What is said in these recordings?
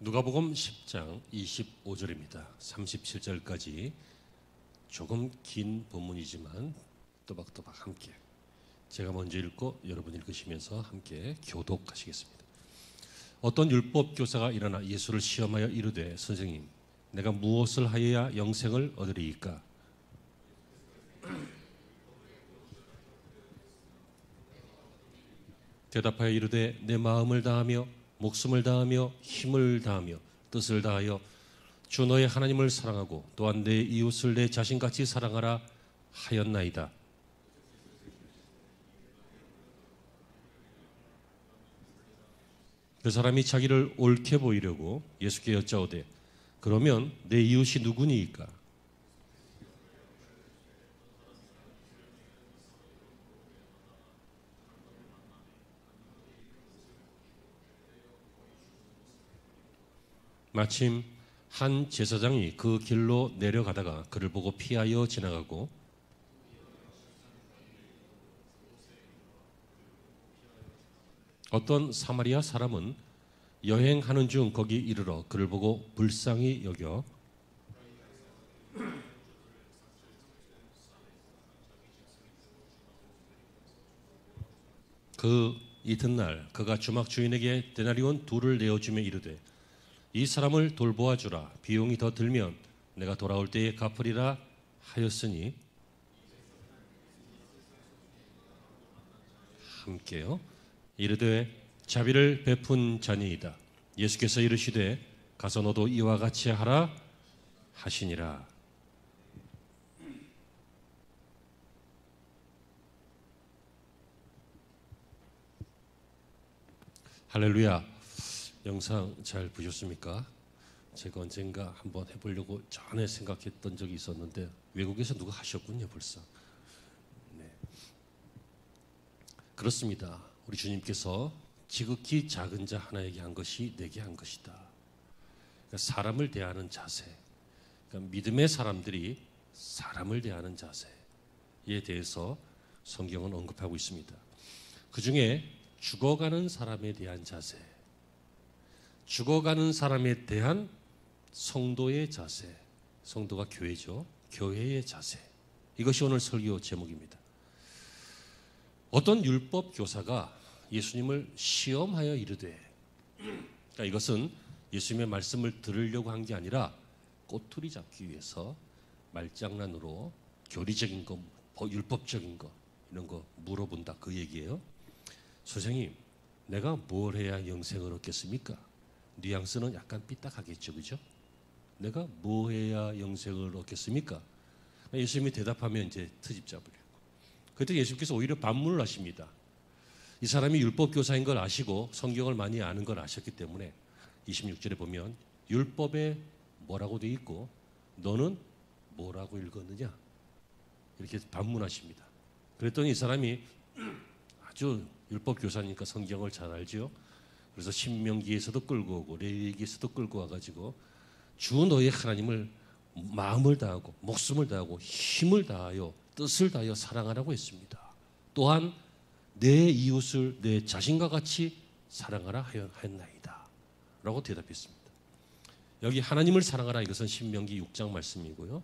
누가복음 10장 25절입니다. 37절까지 조금 긴 본문이지만 또박또박 함께 제가 먼저 읽고 여러분 읽으시면서 함께 교독하시겠습니다. 어떤 율법 교사가 일어나 예수를 시험하여 이르되 선생님, 내가 무엇을 하여야 영생을 얻으리이까? 대답하여 이르되 내 마음을 다하며 목숨을 다하며 힘을 다하며 뜻을 다하여 주 너의 하나님을 사랑하고 또한 내 이웃을 내 자신같이 사랑하라 하였나이다. 그 사람이 자기를 옳게 보이려고 예수께 여짜오되 그러면 내 이웃이 누구니이까? 마침 한 제사장이 그 길로 내려가다가 그를 보고 피하여 지나가고 어떤 사마리아 사람은 여행하는 중 거기 이르러 그를 보고 불쌍히 여겨 그 이튿날 그가 주막 주인에게 데나리온 둘을 내어주며 이르되 이 사람을 돌보아 주라. 비용이 더 들면 내가 돌아올 때에 갚으리라 하였으니 함께요. 이르되 자비를 베푼 자니이다. 예수께서 이르시되 가서 너도 이와 같이 하라 하시니라. 할렐루야. 영상 잘 보셨습니까? 제가 언젠가 한번 해보려고 전에 생각했던 적이 있었는데 외국에서 누가 하셨군요 벌써. 네. 그렇습니다. 우리 주님께서 지극히 작은 자 하나에게 한 것이 내게 한 것이다. 그러니까 사람을 대하는 자세, 그러니까 믿음의 사람들이 사람을 대하는 자세에 대해서 성경은 언급하고 있습니다. 그 중에 죽어가는 사람에 대한 자세, 죽어가는 사람에 대한 성도의 자세, 성도가 교회죠. 교회의 자세. 이것이 오늘 설교 제목입니다. 어떤 율법 교사가 예수님을 시험하여 이르되, 그러니까 이것은 예수님의 말씀을 들으려고 한 게 아니라 꼬투리 잡기 위해서 말장난으로 교리적인 거, 율법적인 거 이런 거 물어본다 그 얘기예요. 선생님, 내가 뭘 해야 영생을 얻겠습니까? 뉘앙스는 약간 삐딱하겠죠, 그죠? 내가 뭐 해야 영생을 얻겠습니까? 예수님이 대답하면 이제 트집 잡으려고. 그때 예수님께서 오히려 반문을 하십니다. 이 사람이 율법 교사인 걸 아시고 성경을 많이 아는 걸 아셨기 때문에 26절에 보면 율법에 뭐라고 되어 있고 너는 뭐라고 읽었느냐? 이렇게 반문하십니다. 그랬더니 이 사람이 아주 율법 교사니까 성경을 잘 알죠. 그래서 신명기에서도 끌고 오고 레위기에서도 끌고 와가지고 주 너의 하나님을 마음을 다하고 목숨을 다하고 힘을 다하여 뜻을 다하여 사랑하라고 했습니다. 또한 내 이웃을 내 자신과 같이 사랑하라 하였나이다 라고 대답했습니다. 여기 하나님을 사랑하라 이것은 신명기 6장 말씀이고요.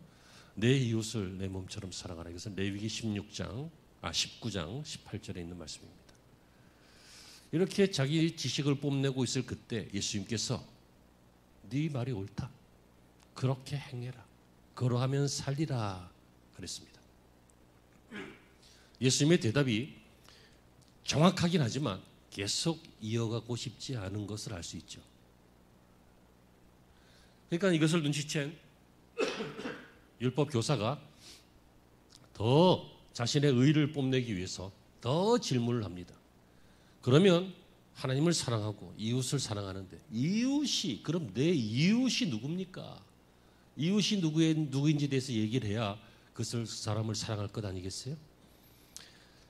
내 이웃을 내 몸처럼 사랑하라 이것은 레위기 19장 18절에 있는 말씀입니다. 이렇게 자기 지식을 뽐내고 있을 그때 예수님께서 네 말이 옳다. 그렇게 행해라. 그러하면 살리라 그랬습니다. 예수님의 대답이 정확하긴 하지만 계속 이어가고 싶지 않은 것을 알 수 있죠. 그러니까 이것을 눈치챈 율법 교사가 더 자신의 의를 뽐내기 위해서 더 질문을 합니다. 그러면 하나님을 사랑하고 이웃을 사랑하는데 이웃이 그럼 내 이웃이 누굽니까? 이웃이 누구인지 대해서 얘기를 해야 그 사람을 사랑할 것 아니겠어요?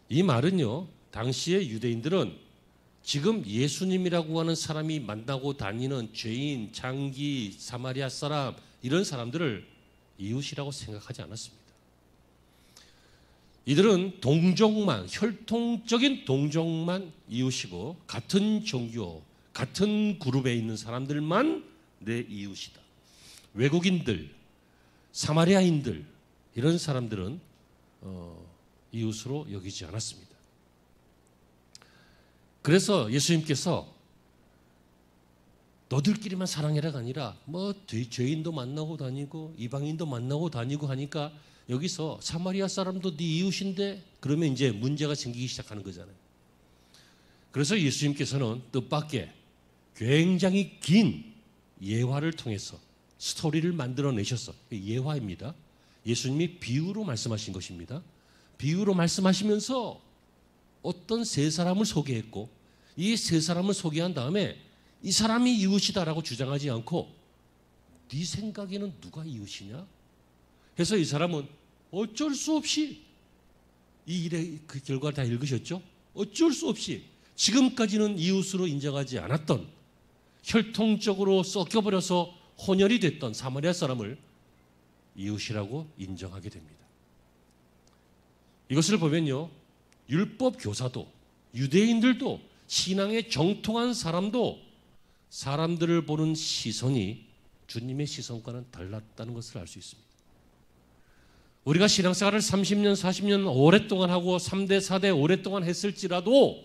이 말은요, 당시의 유대인들은 지금 예수님이라고 하는 사람이 만나고 다니는 죄인, 장기, 사마리아 사람 이런 사람들을 이웃이라고 생각하지 않았습니다. 이들은 동족만, 혈통적인 동족만 이웃이고 같은 종교, 같은 그룹에 있는 사람들만 내 이웃이다. 외국인들, 사마리아인들 이런 사람들은 이웃으로 여기지 않았습니다. 그래서 예수님께서 너들끼리만 사랑해라가 아니라 뭐 죄인도 만나고 다니고 이방인도 만나고 다니고 하니까 여기서 사마리아 사람도 네 이웃인데 그러면 이제 문제가 생기기 시작하는 거잖아요. 그래서 예수님께서는 뜻밖의 굉장히 긴 예화를 통해서 스토리를 만들어내셨어. 예화입니다. 예수님이 비유로 말씀하신 것입니다. 비유로 말씀하시면서 어떤 세 사람을 소개했고 이 세 사람을 소개한 다음에 이 사람이 이웃이다라고 주장하지 않고 네 생각에는 누가 이웃이냐? 해서 이 사람은 어쩔 수 없이 이 일의 그 결과를 다 읽으셨죠? 어쩔 수 없이 지금까지는 이웃으로 인정하지 않았던 혈통적으로 섞여버려서 혼혈이 됐던 사마리아 사람을 이웃이라고 인정하게 됩니다. 이것을 보면요, 율법 교사도 유대인들도 신앙에 정통한 사람도 사람들을 보는 시선이 주님의 시선과는 달랐다는 것을 알 수 있습니다. 우리가 신앙생활을 30년, 40년 오랫동안 하고 3대, 4대 오랫동안 했을지라도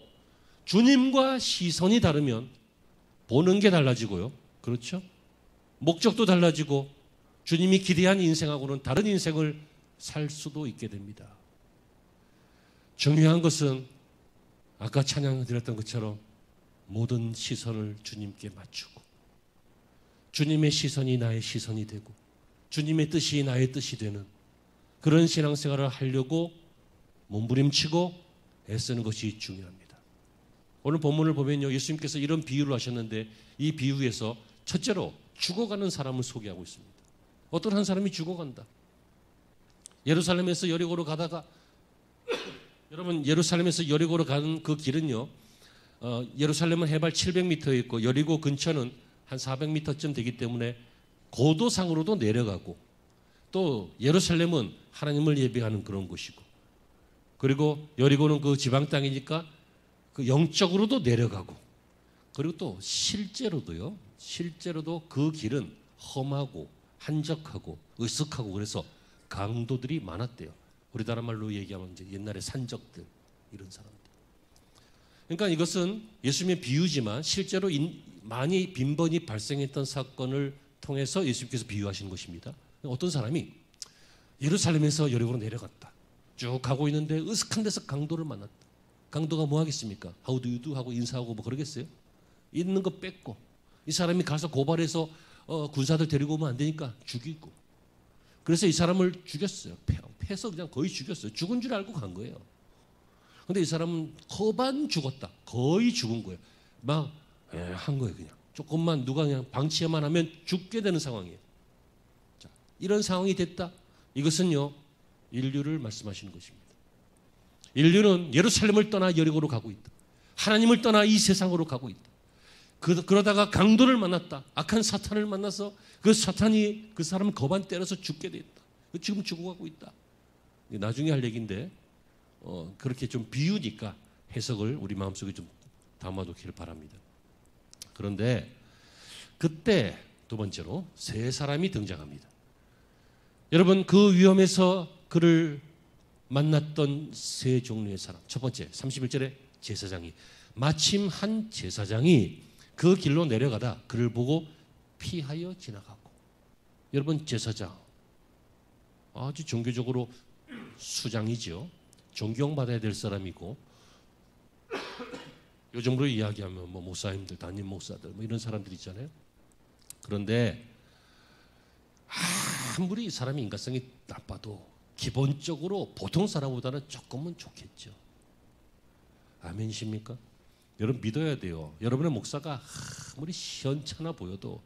주님과 시선이 다르면 보는 게 달라지고요. 그렇죠? 목적도 달라지고 주님이 기대한 인생하고는 다른 인생을 살 수도 있게 됩니다. 중요한 것은 아까 찬양드렸던 것처럼 모든 시선을 주님께 맞추고 주님의 시선이 나의 시선이 되고 주님의 뜻이 나의 뜻이 되는 그런 신앙생활을 하려고 몸부림치고 애쓰는 것이 중요합니다. 오늘 본문을 보면요, 예수님께서 이런 비유를 하셨는데 이 비유에서 첫째로 죽어가는 사람을 소개하고 있습니다. 어떤 한 사람이 죽어간다. 예루살렘에서 여리고로 가다가 여러분 예루살렘에서 여리고로 가는 그 길은요, 예루살렘은 해발 700m 있고 여리고 근처는 한 400m쯤 되기 때문에 고도상으로도 내려가고 또 예루살렘은 하나님을 예배하는 그런 곳이고 그리고 여리고는 그 지방 땅이니까 그 영적으로도 내려가고 그리고 또 실제로도 그 길은 험하고 한적하고 으슥하고 그래서 강도들이 많았대요. 우리나라 말로 얘기하면 이제 옛날에 산적들 이런 사람들. 그러니까 이것은 예수님의 비유지만 실제로 많이 빈번히 발생했던 사건을 통해서 예수님께서 비유하신 것입니다. 어떤 사람이 예루살렘에서 여리고로 내려갔다. 쭉 가고 있는데 으슥한 데서 강도를 만났다. 강도가 뭐 하겠습니까? How do you do? 하고 인사하고 뭐 그러겠어요? 있는 거 뺏고 이 사람이 가서 고발해서 군사들 데리고 오면 안 되니까 죽이고 그래서 이 사람을 죽였어요. 패서 그냥 거의 죽였어요. 죽은 줄 알고 간 거예요. 근데 이 사람은 거반 죽었다. 거의 죽은 거예요. 막 한 거예요. 그냥 조금만 누가 그냥 방치만 하면 죽게 되는 상황이에요. 자, 이런 상황이 됐다. 이것은요 인류를 말씀하시는 것입니다. 인류는 예루살렘을 떠나 여리고로 가고 있다. 하나님을 떠나 이 세상으로 가고 있다. 그러다가 강도를 만났다. 악한 사탄을 만나서 그 사탄이 그 사람을 거반 때려서 죽게 됐다. 지금 죽어가고 있다. 나중에 할 얘기인데 그렇게 좀 비유니까 해석을 우리 마음속에 좀 담아두기를 바랍니다. 그런데 그때 두 번째로 세 사람이 등장합니다. 여러분 그 위험에서 그를 만났던 세 종류의 사람. 첫 번째 31절에 제사장이 마침 한 제사장이 그 길로 내려가다 그를 보고 피하여 지나가고. 여러분 제사장 아주 종교적으로 수장이죠. 존경받아야 될 사람이고 요즘으로 이야기하면 뭐 목사님들, 담임 목사들 뭐 이런 사람들 있잖아요. 그런데 아무리 이 사람이 인간성이 나빠도 기본적으로 보통 사람보다는 조금은 좋겠죠. 아멘이십니까? 여러분 믿어야 돼요. 여러분의 목사가 아무리 시원찮아 보여도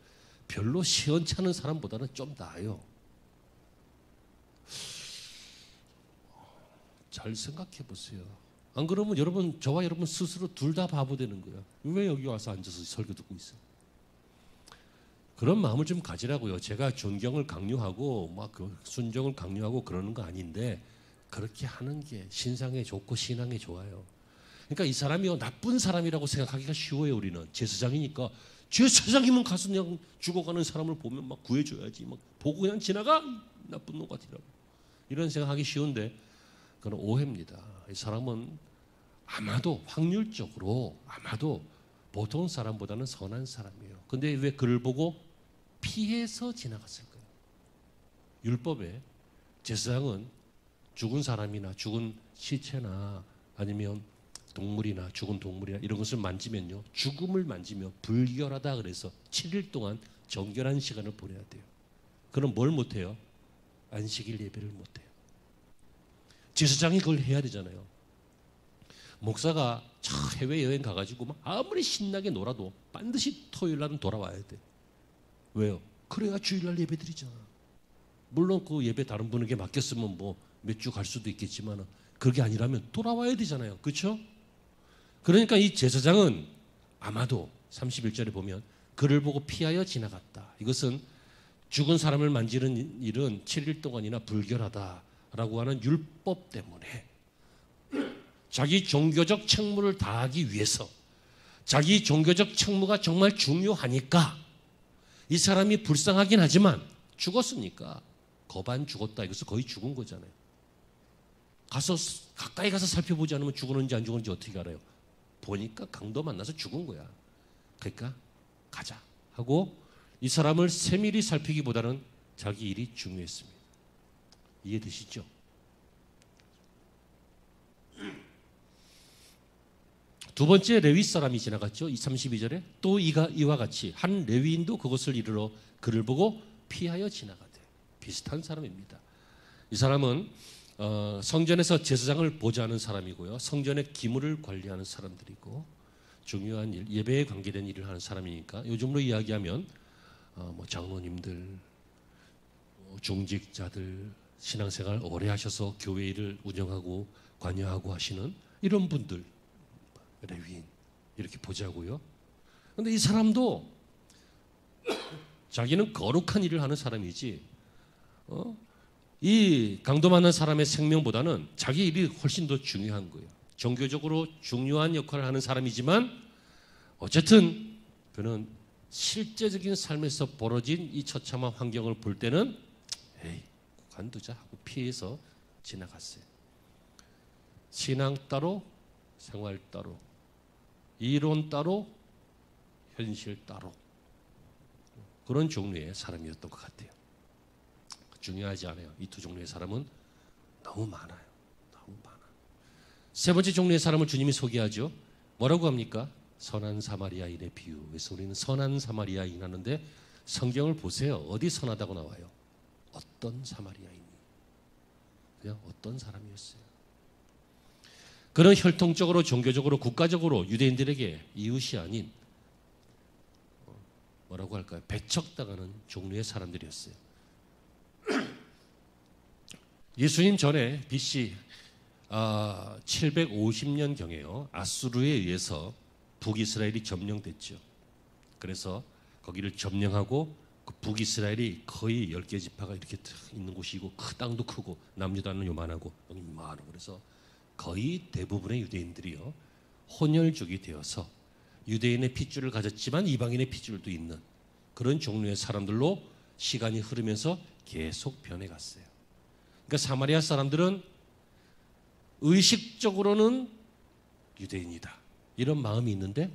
별로 시원찮은 사람보다는 좀 나아요. 잘 생각해 보세요. 안 그러면 여러분 저와 여러분 스스로 둘 다 바보 되는 거예요. 왜 여기 와서 앉아서 설교 듣고 있어요? 그런 마음을 좀 가지라고요. 제가 존경을 강요하고 막 순종을 강요하고 그러는 거 아닌데 그렇게 하는 게 신상에 좋고 신앙에 좋아요. 그러니까 이 사람이 나쁜 사람이라고 생각하기가 쉬워요. 우리는 제사장이니까 제사장이면 가서 그냥 죽어가는 사람을 보면 막 구해줘야지. 막 보고 그냥 지나가? 나쁜 놈 같으라고. 이런 생각하기 쉬운데 그건 오해입니다. 이 사람은 아마도 확률적으로 아마도 보통 사람보다는 선한 사람이에요. 근데 왜 그를 보고 피해서 지나갔을까요? 율법에 제사장은 죽은 사람이나 죽은 시체나 아니면 동물이나 죽은 동물이나 이런 것을 만지면요, 죽음을 만지면 불결하다 그래서 7일 동안 정결한 시간을 보내야 돼요. 그럼 뭘 못해요? 안식일 예배를 못해요. 제사장이 그걸 해야 되잖아요. 목사가 저 해외여행 가가지고 막 아무리 신나게 놀아도 반드시 토요일 날은 돌아와야 돼. 왜요? 그래야 주일날 예배 드리잖아. 물론 그 예배 다른 분에게 맡겼으면 뭐 몇 주 갈 수도 있겠지만 그게 아니라면 돌아와야 되잖아요. 그렇죠? 그러니까 이 제사장은 아마도 31절에 보면 그를 보고 피하여 지나갔다. 이것은 죽은 사람을 만지는 일은 7일 동안이나 불결하다라고 하는 율법 때문에 자기 종교적 책무를 다하기 위해서 자기 종교적 책무가 정말 중요하니까 이 사람이 불쌍하긴 하지만 죽었으니까 거반 죽었다. 이것은 거의 죽은 거잖아요. 가까이 가서 살펴보지 않으면 죽었는지 안 죽었는지 어떻게 알아요? 보니까 강도 만나서 죽은 거야. 그러니까 가자 하고 이 사람을 세밀히 살피기보다는 자기 일이 중요했습니다. 이해되시죠? 두 번째 레위 사람이 지나갔죠. 32절에 또 이와 같이 한 레위인도 그것을 이르러 그를 보고 피하여 지나가되. 비슷한 사람입니다. 이 사람은 성전에서 제사장을 보좌하는 사람이고요. 성전의 기물을 관리하는 사람들이고 중요한 일, 예배에 관계된 일을 하는 사람이니까 요즘으로 이야기하면 뭐 장로님들, 중직자들, 신앙생활 오래 하셔서 교회 일을 운영하고 관여하고 하시는 이런 분들, 레위인 이렇게 보자고요. 그런데 이 사람도 자기는 거룩한 일을 하는 사람이지 이 강도 많은 사람의 생명보다는 자기 일이 훨씬 더 중요한 거예요. 종교적으로 중요한 역할을 하는 사람이지만 어쨌든 그는 실제적인 삶에서 벌어진 이 처참한 환경을 볼 때는 에이 관두자 하고 피해서 지나갔어요. 신앙 따로 생활 따로 이론 따로 현실 따로 그런 종류의 사람이었던 것 같아요. 중요하지 않아요. 이 두 종류의 사람은 너무 많아요. 너무 많아. 세 번째 종류의 사람을 주님이 소개하죠. 뭐라고 합니까? 선한 사마리아인의 비유. 그래서 우리는 선한 사마리아인 하는데 성경을 보세요. 어디 선하다고 나와요? 어떤 사마리아인이. 그냥 어떤 사람이었어요. 그는 혈통적으로 종교적으로 국가적으로 유대인들에게 이웃이 아닌 뭐라고 할까요? 배척당하는 종류의 사람들이었어요. 예수님 전에 BC 750년경에요. 아수르에 의해서 북이스라엘이 점령됐죠. 그래서 거기를 점령하고 그 북이스라엘이 거의 10개 지파가 이렇게 있는 곳이고 땅도 크고 남유다는 요만하고 여기 이만하고 그래서 거의 대부분의 유대인들이요 혼혈족이 되어서 유대인의 핏줄을 가졌지만 이방인의 핏줄도 있는 그런 종류의 사람들로 시간이 흐르면서 계속 변해갔어요. 그러니까 사마리아 사람들은 의식적으로는 유대인이다 이런 마음이 있는데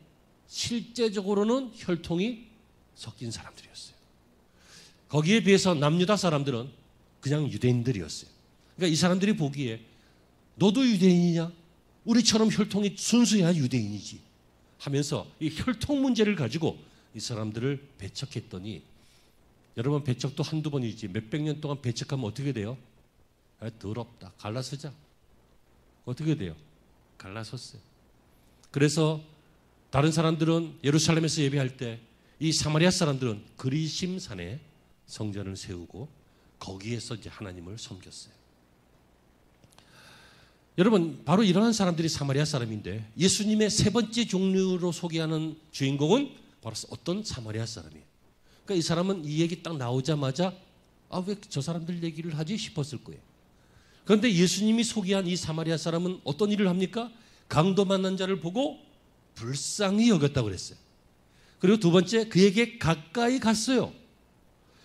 실제적으로는 혈통이 섞인 사람들이었어요. 거기에 비해서 남유다 사람들은 그냥 유대인들이었어요. 그러니까 이 사람들이 보기에 너도 유대인이냐? 우리처럼 혈통이 순수해야 유대인이지 하면서 이 혈통 문제를 가지고 이 사람들을 배척했더니 여러분 배척도 한두 번이지 몇백 년 동안 배척하면 어떻게 돼요? 더럽다. 갈라서자. 어떻게 돼요? 갈라섰어요. 그래서 다른 사람들은 예루살렘에서 예배할 때 이 사마리아 사람들은 그리심산에 성전을 세우고 거기에서 이제 하나님을 섬겼어요. 여러분 바로 이러한 사람들이 사마리아 사람인데 예수님의 세 번째 종류로 소개하는 주인공은 바로 어떤 사마리아 사람이에요. 그러니까 이 사람은 이 얘기 딱 나오자마자 왜 저 사람들 얘기를 하지 싶었을 거예요. 그런데 예수님이 소개한 이 사마리아 사람은 어떤 일을 합니까? 강도 만난 자를 보고 불쌍히 여겼다고 그랬어요. 그리고 두 번째, 그에게 가까이 갔어요.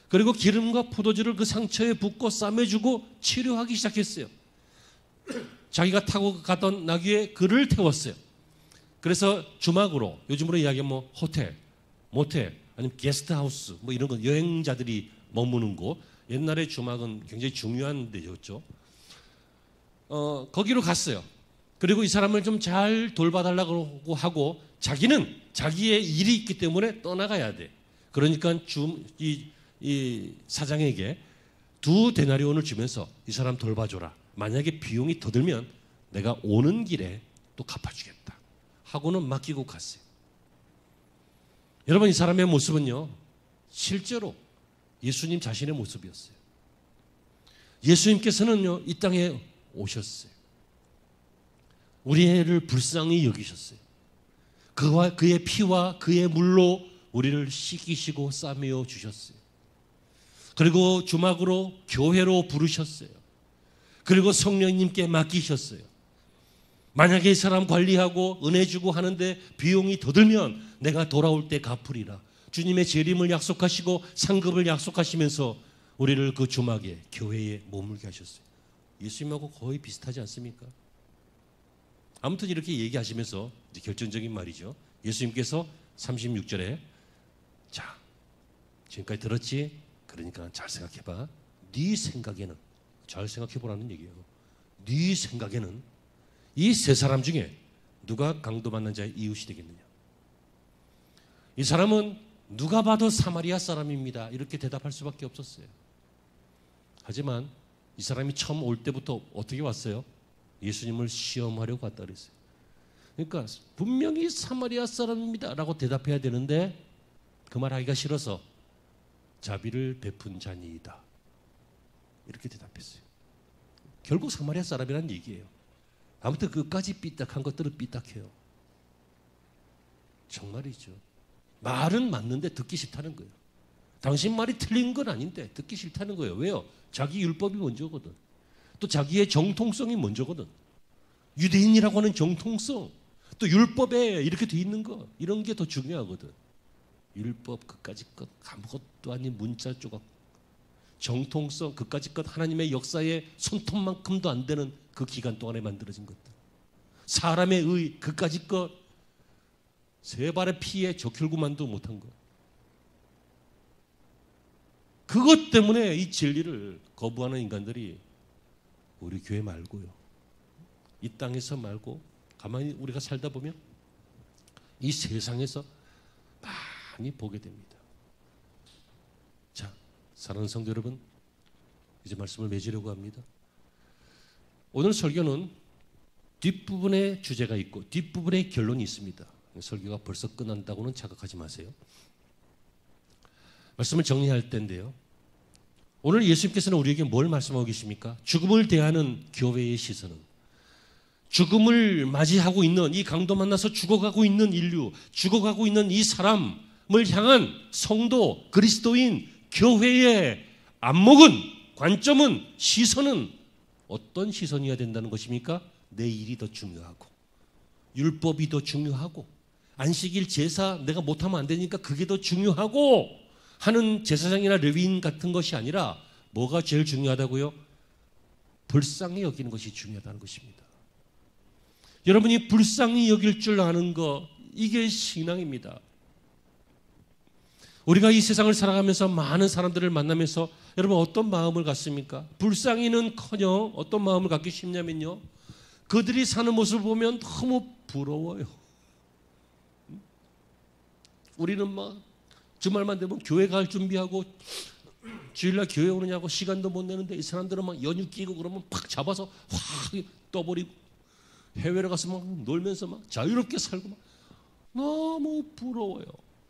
그리고 기름과 포도주를 그 상처에 붓고 싸매주고 치료하기 시작했어요. 자기가 타고 가던 나귀에 그를 태웠어요. 그래서 주막으로, 요즘으로 이야기하면 뭐 호텔, 모텔, 아니면 게스트하우스 뭐 이런 거, 여행자들이 머무는 곳, 옛날에 주막은 굉장히 중요한 데였죠. 거기로 갔어요. 그리고 이 사람을 좀 잘 돌봐달라고 하고, 자기는 자기의 일이 있기 때문에 떠나가야 돼. 그러니까 이 사장에게 2데나리온을 주면서 이 사람 돌봐줘라. 만약에 비용이 더 들면 내가 오는 길에 또 갚아주겠다 하고는 맡기고 갔어요. 여러분, 이 사람의 모습은요, 실제로 예수님 자신의 모습이었어요. 예수님께서는요, 이 땅에 오셨어요. 우리를 불쌍히 여기셨어요. 그의 피와 그의 물로 우리를 씻기시고 싸매어 주셨어요. 그리고 주막으로, 교회로 부르셨어요. 그리고 성령님께 맡기셨어요. 만약에 이 사람 관리하고 은혜 주고 하는데 비용이 더 들면 내가 돌아올 때 갚으리라. 주님의 재림을 약속하시고 상급을 약속하시면서 우리를 그 주막에, 교회에 머물게 하셨어요. 예수님하고 거의 비슷하지 않습니까? 아무튼 이렇게 얘기하시면서 이제 결정적인 말이죠. 예수님께서 36절에 자, 지금까지 들었지? 그러니까 잘 생각해봐. 네 생각에는, 잘 생각해보라는 얘기예요. 네 생각에는 이 세 사람 중에 누가 강도 만난 자의 이웃이 되겠느냐? 이 사람은 누가 봐도 사마리아 사람입니다. 이렇게 대답할 수밖에 없었어요. 하지만 이 사람이 처음 올 때부터 어떻게 왔어요? 예수님을 시험하려고 왔다 그랬어요. 그러니까 분명히 사마리아 사람입니다 라고 대답해야 되는데 그 말 하기가 싫어서 자비를 베푼 자니이다 이렇게 대답했어요. 결국 사마리아 사람이란 얘기예요. 아무튼 그까지 삐딱한 것들은 삐딱해요. 정말이죠. 말은 맞는데 듣기 싫다는 거예요. 당신 말이 틀린 건 아닌데 듣기 싫다는 거예요. 왜요? 자기 율법이 먼저거든. 또 자기의 정통성이 먼저거든. 유대인이라고 하는 정통성, 또 율법에 이렇게 돼 있는 거, 이런 게 더 중요하거든. 율법 그까지 것 아무것도 아닌 문자 조각, 정통성 그까지 것 하나님의 역사에 손톱만큼도 안 되는 그 기간 동안에 만들어진 것들, 사람의 의 그까지 것 세 발의 피에 적혈구만도 못한 것, 그것 때문에 이 진리를 거부하는 인간들이 우리 교회 말고요, 이 땅에서 말고 가만히 우리가 살다 보면 이 세상에서 많이 보게 됩니다. 자, 사랑하는 성도 여러분, 이제 말씀을 맺으려고 합니다. 오늘 설교는 뒷부분에 주제가 있고 뒷부분에 결론이 있습니다. 설교가 벌써 끝난다고는 착각하지 마세요. 말씀을 정리할 때인데요, 오늘 예수님께서는 우리에게 뭘 말씀하고 계십니까? 죽음을 대하는 교회의 시선은, 죽음을 맞이하고 있는, 이 강도 만나서 죽어가고 있는 인류, 죽어가고 있는 이 사람을 향한 성도, 그리스도인, 교회의 안목은, 관점은, 시선은 어떤 시선이어야 된다는 것입니까? 내 일이 더 중요하고, 율법이 더 중요하고, 안식일 제사 내가 못하면 안 되니까 그게 더 중요하고 하는 제사장이나 레위인 같은 것이 아니라 뭐가 제일 중요하다고요? 불쌍히 여기는 것이 중요하다는 것입니다. 여러분이 불쌍히 여길 줄 아는 것, 이게 신앙입니다. 우리가 이 세상을 살아가면서 많은 사람들을 만나면서 여러분 어떤 마음을 갖습니까? 불쌍히는커녕 어떤 마음을 갖기 쉽냐면요, 그들이 사는 모습을 보면 너무 부러워요. 우리는 막 주말만 되면 교회 갈 준비하고 주일날 교회 오느냐고 시간도 못 내는데 이 사람들은 막 연휴 끼고 그러면 팍 잡아서 확 떠버리고 해외로 가서 막 놀면서 막 자유롭게 살고 막 너무 부러워요.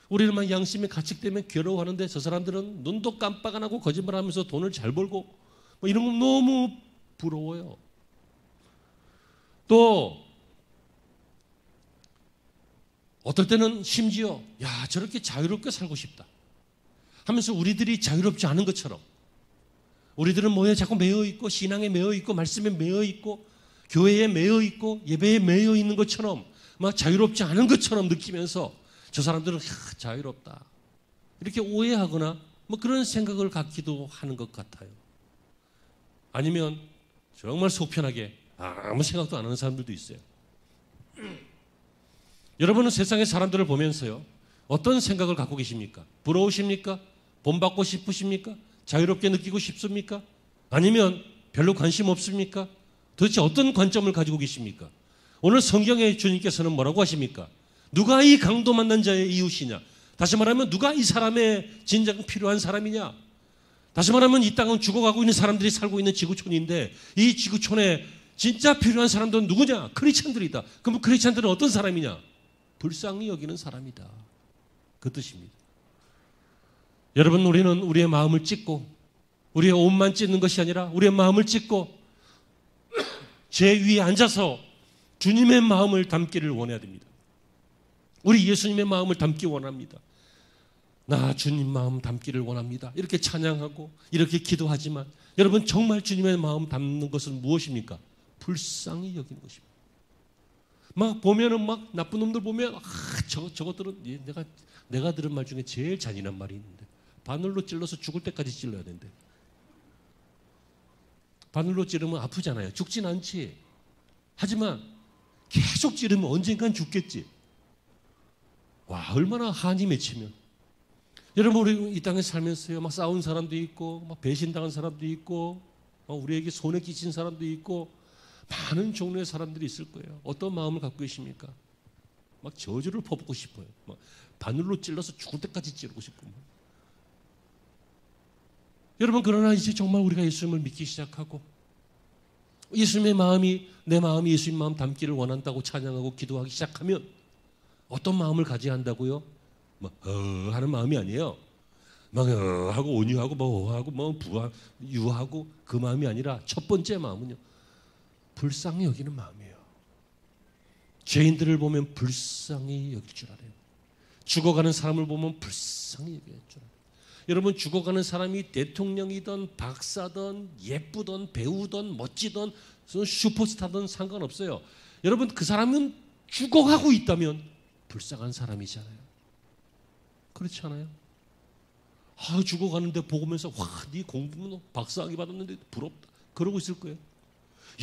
우리는 막 양심에 가책되면 괴로워하는데 저 사람들은 눈도 깜빡 안 하고 거짓말하면서 돈을 잘 벌고 뭐 이런 거 너무 부러워요. 또 어떨 때는 심지어 야, 저렇게 자유롭게 살고 싶다 하면서 우리들이 자유롭지 않은 것처럼, 우리들은 뭐에 자꾸 매여 있고 신앙에 매여 있고 말씀에 매여 있고 교회에 매여 있고 예배에 매여 있는 것처럼 막 자유롭지 않은 것처럼 느끼면서 저 사람들은 자유롭다. 이렇게 오해하거나 뭐 그런 생각을 갖기도 하는 것 같아요. 아니면 정말 속편하게 아무 생각도 안 하는 사람들도 있어요. 여러분은 세상의 사람들을 보면서요, 어떤 생각을 갖고 계십니까? 부러우십니까? 본받고 싶으십니까? 자유롭게 느끼고 싶습니까? 아니면 별로 관심 없습니까? 도대체 어떤 관점을 가지고 계십니까? 오늘 성경에 주님께서는 뭐라고 하십니까? 누가 이 강도 만난 자의 이웃이냐? 다시 말하면 누가 이 사람의 진정 필요한 사람이냐? 다시 말하면 이 땅은 죽어가고 있는 사람들이 살고 있는 지구촌인데 이 지구촌에 진짜 필요한 사람들은 누구냐? 크리스찬들이다. 그럼 크리스찬들은 어떤 사람이냐? 불쌍히 여기는 사람이다. 그 뜻입니다. 여러분, 우리는 우리의 마음을 찢고 우리의 옷만 찢는 것이 아니라 우리의 마음을 찢고 제 위에 앉아서 주님의 마음을 담기를 원해야 됩니다. 우리 예수님의 마음을 담기 원합니다. 나 주님 마음 담기를 원합니다. 이렇게 찬양하고 이렇게 기도하지만 여러분, 정말 주님의 마음 담는 것은 무엇입니까? 불쌍히 여기는 것입니다. 막 보면은 막 나쁜 놈들 보면 저것들은 내가 들은 말 중에 제일 잔인한 말이 있는데 바늘로 찔러서 죽을 때까지 찔러야 된대. 바늘로 찌르면 아프잖아요. 죽진 않지. 하지만 계속 찌르면 언젠간 죽겠지. 와, 얼마나 한이 맺히면. 여러분, 우리 이 땅에 살면서요, 막 싸운 사람도 있고, 막 배신당한 사람도 있고, 막 우리에게 손에 끼친 사람도 있고, 많은 종류의 사람들이 있을 거예요. 어떤 마음을 갖고 계십니까? 막 저주를 퍼붓고 싶어요. 막 바늘로 찔러서 죽을 때까지 찌르고 싶고. 여러분, 그러나 이제 정말 우리가 예수님을 믿기 시작하고 예수님의 마음이, 내 마음이 예수님 마음 담기를 원한다고 찬양하고 기도하기 시작하면 어떤 마음을 가져야 한다고요? 하는 마음이 아니에요. 하고 온유하고 하고 유하고 그 마음이 아니라 첫 번째 마음은요, 불쌍히 여기는 마음이에요. 죄인들을 보면 불쌍히 여길 줄 알아요. 죽어가는 사람을 보면 불쌍히 여길 줄 알아요. 여러분, 죽어가는 사람이 대통령이든 박사든 예쁘든 배우든 멋지든 슈퍼스타든 상관없어요. 여러분, 그 사람은 죽어가고 있다면 불쌍한 사람이잖아요. 그렇지 않아요? 죽어가는데 보면서 네 공부는 박사학위 받았는데 부럽다. 그러고 있을 거예요.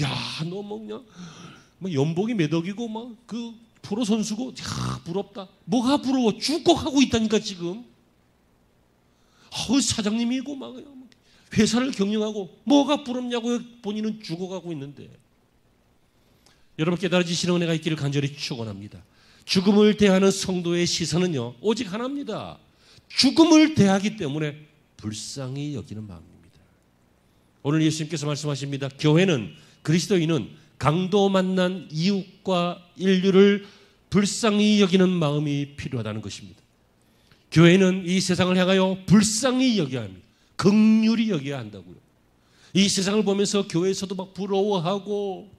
야, 너 뭐냐? 연봉이 몇 억이고 막 그 프로 선수고, 야, 부럽다. 뭐가 부러워? 죽어가고 있다니까 지금. 사장님이고 막 회사를 경영하고 뭐가 부럽냐고요? 본인은 죽어가고 있는데. 여러분, 깨달아지시는 은혜가 있기를 간절히 축원합니다. 죽음을 대하는 성도의 시선은요, 오직 하나입니다. 죽음을 대하기 때문에 불쌍히 여기는 마음입니다. 오늘 예수님께서 말씀하십니다. 교회는, 그리스도인은 강도 만난 이웃과 인류를 불쌍히 여기는 마음이 필요하다는 것입니다. 교회는 이 세상을 향하여 불쌍히 여겨야 합니다. 긍휼히 여겨야 한다고요. 이 세상을 보면서 교회에서도 막 부러워하고,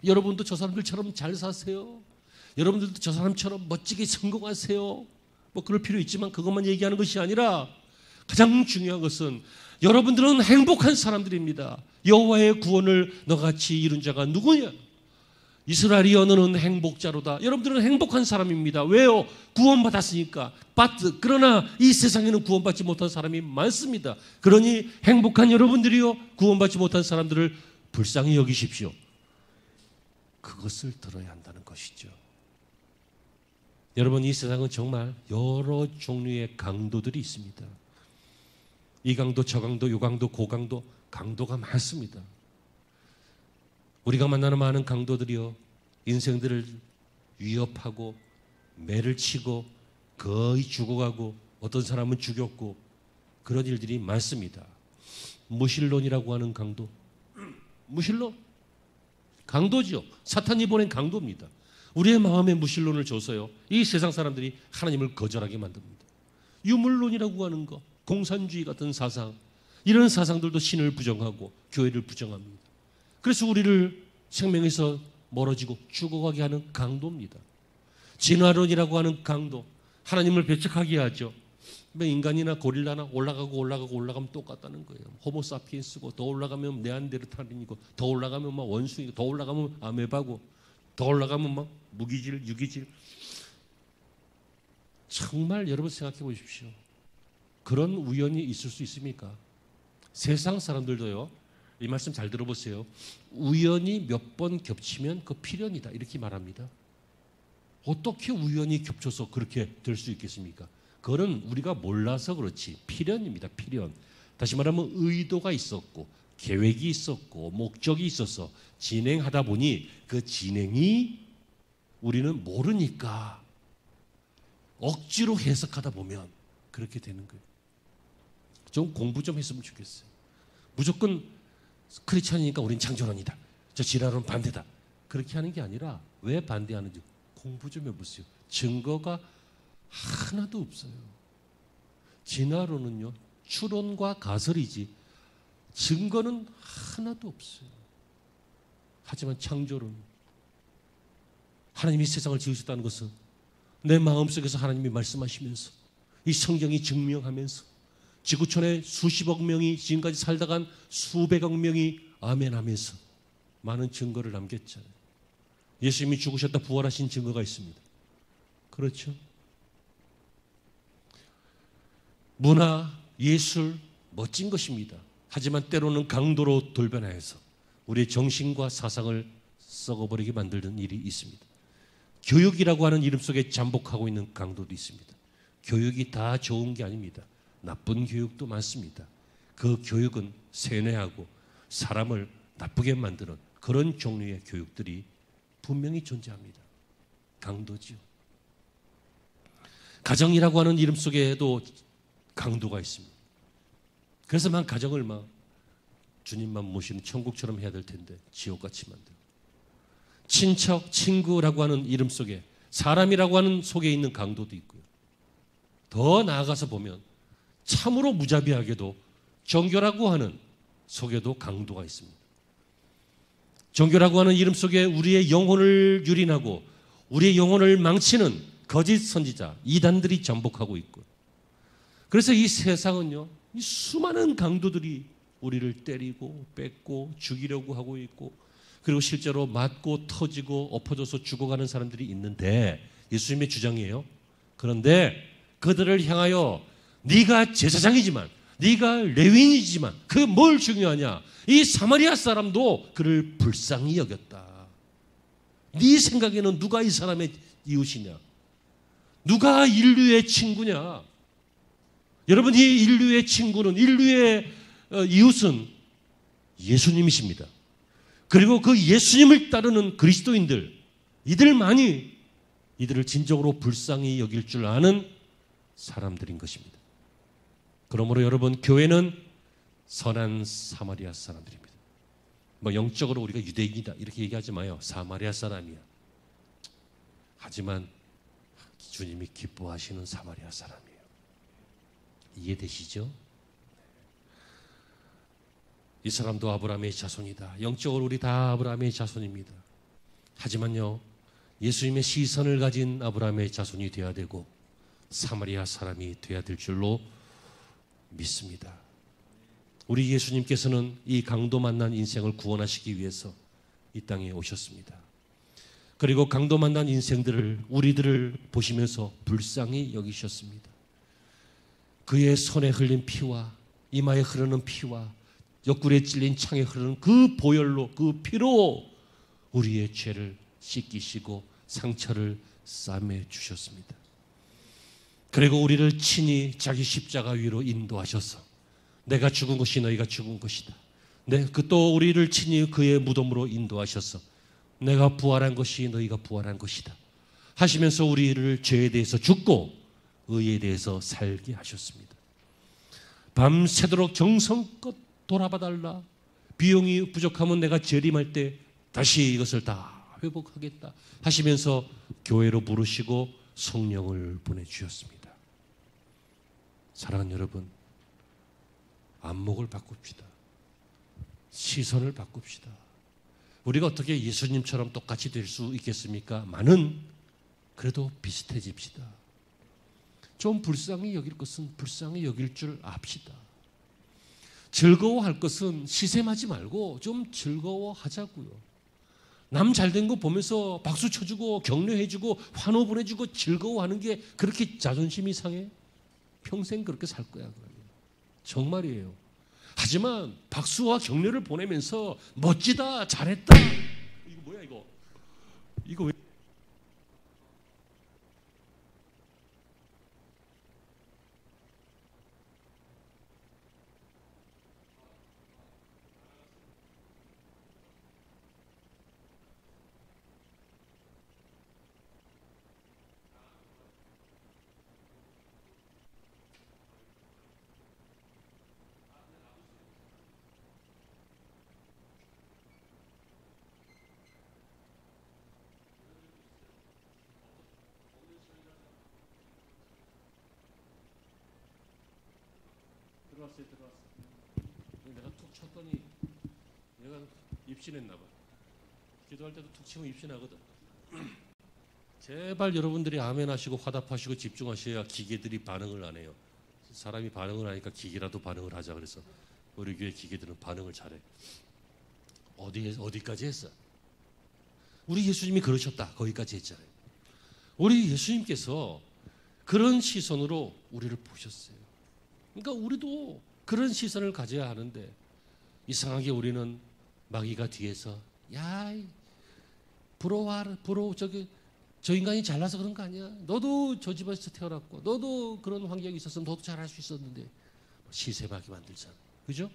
여러분도 저 사람들처럼 잘 사세요. 여러분들도 저 사람처럼 멋지게 성공하세요. 뭐 그럴 필요 있지만 그것만 얘기하는 것이 아니라 가장 중요한 것은 여러분들은 행복한 사람들입니다. 여호와의 구원을 너같이 이룬 자가 누구냐? 이스라엘이여, 너는 행복자로다. 여러분들은 행복한 사람입니다. 왜요? 구원받았으니까. 그러나 이 세상에는 구원받지 못한 사람이 많습니다. 그러니 행복한 여러분들이요, 구원받지 못한 사람들을 불쌍히 여기십시오. 그것을 들어야 한다는 것이죠. 여러분, 이 세상은 정말 여러 종류의 강도들이 있습니다. 이 강도, 저 강도, 요 강도, 고 강도, 강도가 많습니다. 우리가 만나는 많은 강도들이요, 인생들을 위협하고 매를 치고 거의 죽어가고 어떤 사람은 죽였고 그런 일들이 많습니다. 무신론이라고 하는 강도, 무신론 강도죠. 사탄이 보낸 강도입니다. 우리의 마음에 무신론을 줘서요, 이 세상 사람들이 하나님을 거절하게 만듭니다. 유물론이라고 하는 거, 공산주의 같은 사상, 이런 사상들도 신을 부정하고 교회를 부정합니다. 그래서 우리를 생명에서 멀어지고 죽어가게 하는 강도입니다. 진화론이라고 하는 강도, 하나님을 배척하게 하죠. 인간이나 고릴라나 올라가면 똑같다는 거예요. 호모사피엔스고, 더 올라가면 네안데르탈인이고, 더 올라가면 막 원숭이고, 더 올라가면 아메바고, 더 올라가면 막 무기질, 유기질. 정말 여러분 생각해 보십시오. 그런 우연이 있을 수 있습니까? 세상 사람들도요. 이 말씀 잘 들어보세요. 우연이 몇 번 겹치면 그 필연이다 이렇게 말합니다. 어떻게 우연이 겹쳐서 그렇게 될 수 있겠습니까? 그거는 우리가 몰라서 그렇지 필연입니다. 필연. 다시 말하면 의도가 있었고 계획이 있었고 목적이 있어서 진행하다 보니 그 진행이 우리는 모르니까 억지로 해석하다 보면 그렇게 되는 거예요. 좀 공부 좀 했으면 좋겠어요. 무조건 크리스찬이니까 우린 창조론이다. 저 진화론 반대다. 그렇게 하는 게 아니라 왜 반대하는지 공부 좀 해보세요. 증거가 하나도 없어요. 진화론은요. 추론과 가설이지 증거는 하나도 없어요. 하지만 창조론 하나님이 세상을 지으셨다는 것은 내 마음속에서 하나님이 말씀하시면서 이 성경이 증명하면서 지구촌에 수십억 명이 지금까지 살다간 수백억 명이 아멘하면서 많은 증거를 남겼잖아요. 예수님이 죽으셨다 부활하신 증거가 있습니다. 그렇죠? 문화, 예술 멋진 것입니다. 하지만 때로는 강도로 돌변하여서 우리의 정신과 사상을 썩어버리게 만드는 일이 있습니다. 교육이라고 하는 이름 속에 잠복하고 있는 강도도 있습니다. 교육이 다 좋은 게 아닙니다. 나쁜 교육도 많습니다. 그 교육은 세뇌하고 사람을 나쁘게 만드는 그런 종류의 교육들이 분명히 존재합니다. 강도지요. 가정이라고 하는 이름 속에도 강도가 있습니다. 그래서 가정을 주님만 모시는 천국처럼 해야 될 텐데 지옥같이 만들고 친척, 친구라고 하는 이름 속에 사람이라고 하는 속에 있는 강도도 있고요. 더 나아가서 보면 참으로 무자비하게도 종교라고 하는 속에도 강도가 있습니다. 종교라고 하는 이름 속에 우리의 영혼을 유린하고 우리의 영혼을 망치는 거짓 선지자, 이단들이 잠복하고 있고 그래서 이 세상은요. 이 수많은 강도들이 우리를 때리고 뺏고 죽이려고 하고 있고 그리고 실제로 맞고 터지고 엎어져서 죽어가는 사람들이 있는데 예수님의 주장이에요. 그런데 그들을 향하여 네가 제사장이지만 네가 레위인이지만 그게 뭘 중요하냐. 이 사마리아 사람도 그를 불쌍히 여겼다. 네 생각에는 누가 이 사람의 이웃이냐. 누가 인류의 친구냐. 여러분 이 인류의 친구는 인류의 이웃은 예수님이십니다. 그리고 그 예수님을 따르는 그리스도인들 이들만이 이들을 진정으로 불쌍히 여길 줄 아는 사람들인 것입니다. 그러므로 여러분 교회는 선한 사마리아 사람들입니다. 영적으로 우리가 유대인이다 이렇게 얘기하지 마요. 사마리아 사람이야. 하지만 주님이 기뻐하시는 사마리아 사람이에요. 이해되시죠? 이 사람도 아브라함의 자손이다. 영적으로 우리 다 아브라함의 자손입니다. 하지만요. 예수님의 시선을 가진 아브라함의 자손이 되어야 되고 사마리아 사람이 되어야 될 줄로 믿습니다. 우리 예수님께서는 이 강도 만난 인생을 구원하시기 위해서 이 땅에 오셨습니다. 그리고 강도 만난 인생들을 우리들을 보시면서 불쌍히 여기셨습니다. 그의 손에 흘린 피와 이마에 흐르는 피와 옆구리에 찔린 창에 흐르는 그 보혈로 그 피로 우리의 죄를 씻기시고 상처를 싸매 주셨습니다. 그리고 우리를 친히 자기 십자가 위로 인도하셔서 내가 죽은 것이 너희가 죽은 것이다. 또 우리를 친히 그의 무덤으로 인도하셔서 내가 부활한 것이 너희가 부활한 것이다 하시면서 우리를 죄에 대해서 죽고 의에 대해서 살게 하셨습니다. 밤새도록 정성껏 돌아봐달라. 비용이 부족하면 내가 재림할 때 다시 이것을 다 회복하겠다 하시면서 교회로 부르시고 성령을 보내주셨습니다. 사랑하는 여러분, 안목을 바꿉시다. 시선을 바꿉시다. 우리가 어떻게 예수님처럼 똑같이 될 수 있겠습니까? 많은 그래도 비슷해집시다. 좀 불쌍히 여길 것은 불쌍히 여길 줄 압시다. 즐거워할 것은 시샘하지 말고 좀 즐거워하자고요. 남 잘된 거 보면서 박수 쳐주고 격려해주고 환호 보내주고 즐거워하는 게 그렇게 자존심이 상해? 평생 그렇게 살 거야. 정말이에요. 하지만 박수와 격려를 보내면서 멋지다, 잘했다. 이거 뭐야 이거? 이거 왜? 들어왔어. 내가 툭 쳤더니 내가 입신했나 봐. 기도할 때도 툭 치면 입신하거든. 제발 여러분들이 아멘 하시고 화답하시고 집중하셔야 기계들이 반응을 안 해요. 사람이 반응을 하니까 기계라도 반응을 하자 그래서 우리 교회 기계들은 반응을 잘해. 어디까지 했어? 우리 예수님이 그러셨다. 거기까지 했잖아요. 우리 예수님께서 그런 시선으로 우리를 보셨어요. 그러니까 우리도 그런 시선을 가져야 하는데 이상하게 우리는 마귀가 뒤에서 야 부러워라 저 인간이 잘나서 그런 거 아니야? 너도 저 집에서 태어났고 너도 그런 환경이 있었으면 너도 잘할 수 있었는데 시샘하게 만들잖아. 그죠?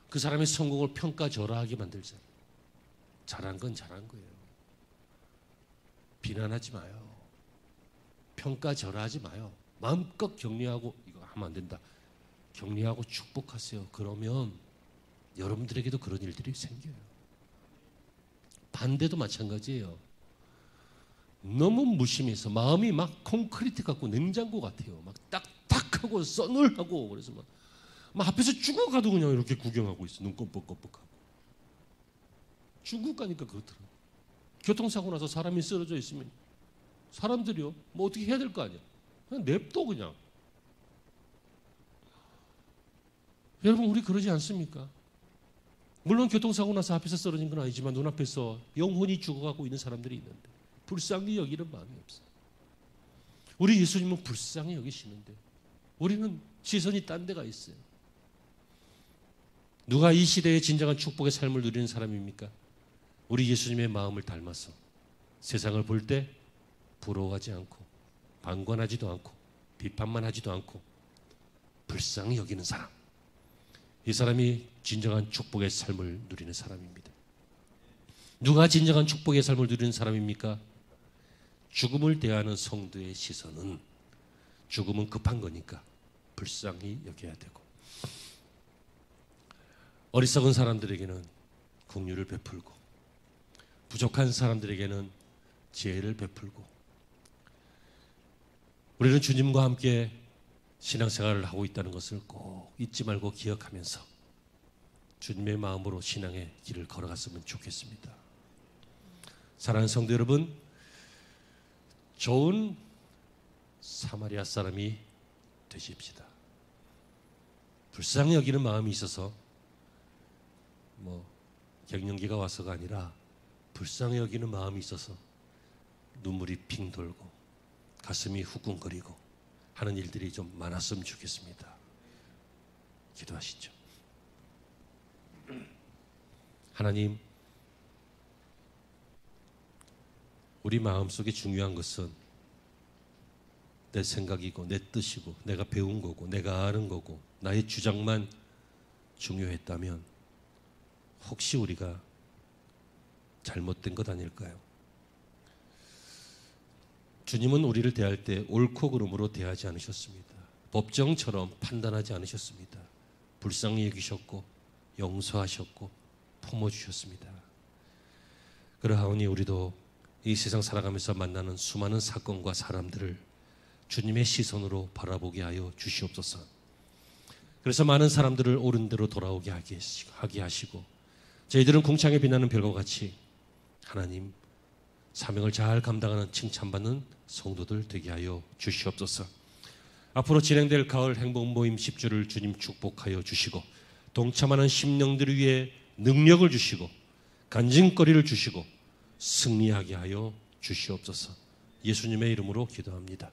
그 사람의 성공을 평가절하하게 만들잖아. 잘한 건 잘한 거예요. 비난하지 마요. 평가절하하지 마요. 마음껏 격려하고 이거 하면 안 된다. 격려하고 축복하세요. 그러면 여러분들에게도 그런 일들이 생겨요. 반대도 마찬가지예요. 너무 무심해서 마음이 막 콘크리트 같고 냉장고 같아요. 막 딱딱하고 서늘하고 그래서 막 앞에서 죽어가도 그냥 이렇게 구경하고 있어. 눈 껌뻑껌뻑하고. 중국 가니까 그렇더라고. 교통사고 나서 사람이 쓰러져 있으면 사람들이요 뭐 어떻게 해야 될 거 아니야. 그냥 냅둬 그냥. 여러분 우리 그러지 않습니까? 물론 교통사고 나서 앞에서 쓰러진 건 아니지만 눈앞에서 영혼이 죽어가고 있는 사람들이 있는데 불쌍히 여기는 마음이 없어요. 우리 예수님은 불쌍히 여기시는데 우리는 시선이 딴 데가 있어요. 누가 이 시대의 진정한 축복의 삶을 누리는 사람입니까? 우리 예수님의 마음을 닮아서 세상을 볼 때 부러워하지 않고 방관하지도 않고 비판만 하지도 않고 불쌍히 여기는 사람. 이 사람이 진정한 축복의 삶을 누리는 사람입니다. 누가 진정한 축복의 삶을 누리는 사람입니까? 죽음을 대하는 성도의 시선은 죽음은 급한 거니까 불쌍히 여겨야 되고 어리석은 사람들에게는 긍휼을 베풀고 부족한 사람들에게는 지혜를 베풀고 우리는 주님과 함께 신앙생활을 하고 있다는 것을 꼭 잊지 말고 기억하면서 주님의 마음으로 신앙의 길을 걸어갔으면 좋겠습니다. 사랑하는 성도 여러분, 좋은 사마리아 사람이 되십시다. 불쌍히 여기는 마음이 있어서 갱년기가 와서가 아니라 불쌍히 여기는 마음이 있어서 눈물이 핑 돌고 가슴이 후끈거리고 하는 일들이 좀 많았으면 좋겠습니다. 기도하시죠. 하나님, 우리 마음속에 중요한 것은 내 생각이고 내 뜻이고 내가 배운 거고 내가 아는 거고 나의 주장만 중요했다면 혹시 우리가 잘못된 것 아닐까요? 주님은 우리를 대할 때 옳고 그름으로 대하지 않으셨습니다. 법정처럼 판단하지 않으셨습니다. 불쌍히 여기셨고 용서하셨고 품어주셨습니다. 그러하오니 우리도 이 세상 살아가면서 만나는 수많은 사건과 사람들을 주님의 시선으로 바라보게 하여 주시옵소서. 그래서 많은 사람들을 옳은 대로 돌아오게 하게 하시고 저희들은 궁창에 빛나는 별과 같이 하나님 사명을 잘 감당하는 칭찬받는 성도들 되게 하여 주시옵소서. 앞으로 진행될 가을 행복 모임 10주를 주님 축복하여 주시고 동참하는 심령들을 위해 능력을 주시고 간증거리를 주시고 승리하게 하여 주시옵소서. 예수님의 이름으로 기도합니다.